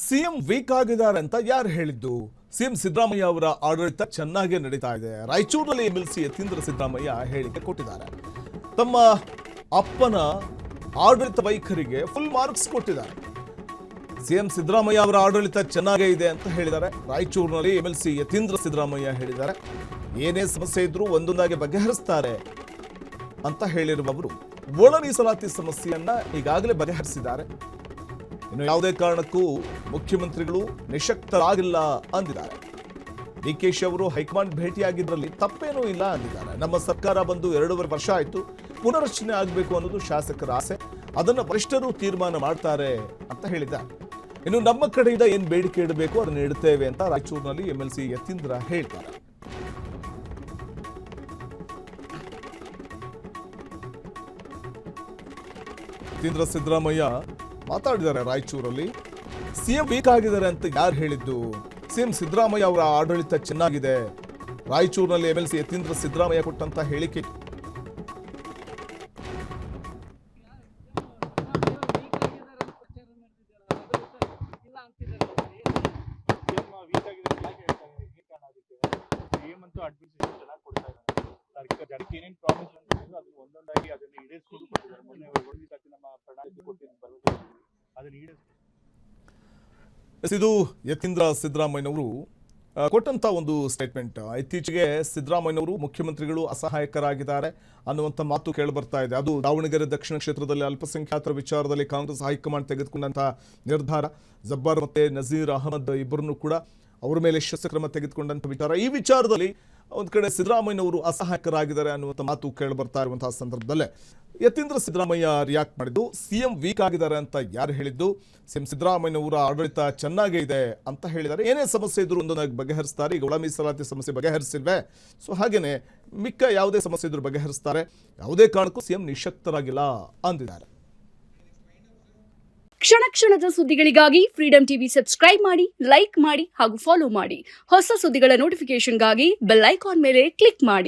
CM weak ಆಗಿದ್ದಾರೆ ಅಂತ ಯಾರು ಹೇಳಿದ್ದು? ಸಿಎಂ ಸಿದ್ದರಾಮಯ್ಯ ಅವರ ಆಡಳಿತ ಚೆನ್ನಾಗಿ ನಡೀತಾ ಇದೆ. ರಾಯಚೂರಿನಲ್ಲಿ ಎಂಎಲ್ಸಿ ಯತೀಂದ್ರ ಸಿದ್ದರಾಮಯ್ಯ ಹೇಳಿಕೆ ಕೊಟ್ಟಿದ್ದಾರೆ. ತಮ್ಮ ಅಪ್ಪನ ಆಡಳಿತ ವೈಖರಿಗೆ ಫುಲ್ ಮಾರ್ಕ್ಸ್ ಕೊಟ್ಟಿದ್ದಾರೆ. ಸಿಎಂ ಸಿದ್ದರಾಮಯ್ಯ ಅವರ ಆಡಳಿತ ಚೆನ್ನಾಗೇ ಇದೆ ಅಂತ ಹೇಳಿದ್ದಾರೆ. ರಾಯಚೂರಿನಲ್ಲಿ ಎಂಎಲ್ಸಿ ಯತೀಂದ್ರ ಸಿದ್ದರಾಮಯ್ಯ ಹೇಳಿದ್ದಾರೆ, ಏನೇ ಸಮಸ್ಯೆ ಇದ್ರೂ ಒಂದೊಂದಾಗಿ ಬಗೆಹರಿಸ್ತಾರೆ ಅಂತ ಹೇಳಿರುವವರು ಒಳ ಮೀಸಲಾತಿ ಸಮಸ್ಯೆಯನ್ನ ಈಗಾಗಲೇ ಬಗೆಹರಿಸಿದ್ದಾರೆ. ಇನ್ನು ಯಾವುದೇ ಕಾರಣಕ್ಕೂ ಮುಖ್ಯಮಂತ್ರಿಗಳು ನಿಶಕ್ತರಾಗಿಲ್ಲ ಅಂದಿದ್ದಾರೆ. ಡಿಕೆಶಿ ಅವರು ಹೈಕಮಾಂಡ್ ಭೇಟಿಯಾಗಿದ್ರಲ್ಲಿ ತಪ್ಪೇನೂ ಇಲ್ಲ ಅಂದಿದ್ದಾರೆ. ನಮ್ಮ ಸರ್ಕಾರ ಬಂದು 2.5 ವರ್ಷ ಆಯಿತು, ಪುನರಚನೆ ಆಗಬೇಕು ಅನ್ನೋದು ಶಾಸಕರ ಆಸೆ, ಅದನ್ನು ವರಿಷ್ಠರು ತೀರ್ಮಾನ ಮಾಡ್ತಾರೆ ಅಂತ ಹೇಳಿದ್ದಾರೆ. ಇನ್ನು ನಮ್ಮ ಕಡೆಯಿಂದ ಏನ್ ಬೇಡಿಕೆ ಇಡಬೇಕು ಅದನ್ನು ಇಡುತ್ತೇವೆ ಅಂತ ರಾಯಚೂರಿನಲ್ಲಿ ಎಂಎಲ್ಸಿ ಯತೀಂದ್ರ ಹೇಳ್ತಾರೆ. ಯತೀಂದ್ರ ಸಿದ್ದರಾಮಯ್ಯ ಮಾತಾಡಿದ್ದಾರೆ ರಾಯಚೂರಲ್ಲಿ. ಸಿಎಂ ವೀಕ್ ಆಗಿದ್ದಾರೆ ಅಂತ ಯಾರು ಹೇಳಿದ್ದು? ಸಿಎಂ ಸಿದ್ದರಾಮಯ್ಯ ಅವರ ಆಡಳಿತ ಚೆನ್ನಾಗಿದೆ. ರಾಯಚೂರಿನಲ್ಲಿ ಎಂಎಲ್ಸಿ ಯತೀಂದ್ರ ಸಿದ್ದರಾಮಯ್ಯ ಕೊಟ್ಟಂತ ಹೇಳಿಕೆ. ಇದು ಯತೀಂದ್ರ ಸಿದ್ದರಾಮಯ್ಯನವರು ಕೊಟ್ಟಂತ ಒಂದು ಸ್ಟೇಟ್ಮೆಂಟ್. ಇತ್ತೀಚೆಗೆ ಸಿದ್ದರಾಮಯ್ಯನವರು ಮುಖ್ಯಮಂತ್ರಿಗಳು ಅಸಹಾಯಕರಾಗಿದ್ದಾರೆ ಅನ್ನುವಂಥ ಮಾತು ಕೇಳಿ ಬರ್ತಾ ಇದೆ. ಅದು ದಾವಣಗೆರೆ ದಕ್ಷಿಣ ಕ್ಷೇತ್ರದಲ್ಲಿ ಅಲ್ಪಸಂಖ್ಯಾತರ ವಿಚಾರದಲ್ಲಿ ಕಾಂಗ್ರೆಸ್ ಹೈಕಮಾಂಡ್ ತೆಗೆದುಕೊಂಡಂತಹ ನಿರ್ಧಾರ. ಜಬ್ಬಾರ್ ಮತ್ತೆ ನಜೀರ್ ಅಹಮದ್ ಇಬ್ಬರನ್ನು ಕೂಡ ಅವರ ಮೇಲೆ ಶಿಸ್ತಕ್ರಮ ತೆಗೆದುಕೊಂಡಂತ ವಿಚಾರ. ಈ ವಿಚಾರದಲ್ಲಿ ಒಂದು ಕಡೆ ಸಿದ್ದರಾಮಯ್ಯನವರು ಅಸಹಾಯಕರಾಗಿದ್ದಾರೆ ಅನ್ನುವಂಥ ಮಾತು ಕೇಳಿ ಬರ್ತಾ ಇರುವಂತಹ ಸಂದರ್ಭದಲ್ಲೇ ಯತೀಂದ್ರ ಸಿದ್ದರಾಮಯ್ಯ ರಿಯಾಕ್ಟ್ ಮಾಡಿದ್ದು, ಸಿಎಂ ವೀಕ್ ಆಗಿದ್ದಾರೆ ಅಂತ ಯಾರು ಹೇಳಿದ್ದು? ಸಿಎಂ ಸಿದ್ದರಾಮಯ್ಯನವರ ಆಡಳಿತ ಚೆನ್ನಾಗೇ ಇದೆ ಅಂತ ಹೇಳಿದ್ದಾರೆ. ಏನೇ ಸಮಸ್ಯೆ ಇದ್ರೂ ಒಂದೊಂದಾಗಿ ಬಗೆಹರಿಸ್ತಾರೆ. ಈಗ ಒಳ ಮೀಸಲಾತಿ ಸಮಸ್ಯೆ ಬಗೆಹರಿಸಿಲ್ವೇ, ಸೊ ಹಾಗೇನೆ ಮಿಕ್ಕ ಯಾವುದೇ ಸಮಸ್ಯೆ ಇದ್ರೂ ಬಗೆಹರಿಸ್ತಾರೆ. ಯಾವುದೇ ಕಾರಣಕ್ಕೂ ಸಿಎಂ ನಿಶಕ್ತರಾಗಿಲ್ಲ ಅಂದಿದ್ದಾರೆ. ಕ್ಷಣ ಕ್ಷಣದ ಸುದ್ದಿಗಳಿಗಾಗಿ ಫ್ರೀಡಂ ಟಿವಿ ಸಬ್ಸ್ಕ್ರೈಬ್ ಮಾಡಿ, ಲೈಕ್ ಮಾಡಿ ಹಾಗೂ ಫಾಲೋ ಮಾಡಿ. ಹೊಸ ಸುದ್ದಿಗಳ ನೋಟಿಫಿಕೇಶನ್ಗಾಗಿ ಬೆಲ್ ಐಕಾನ್ ಮೇಲೆ ಕ್ಲಿಕ್ ಮಾಡಿ.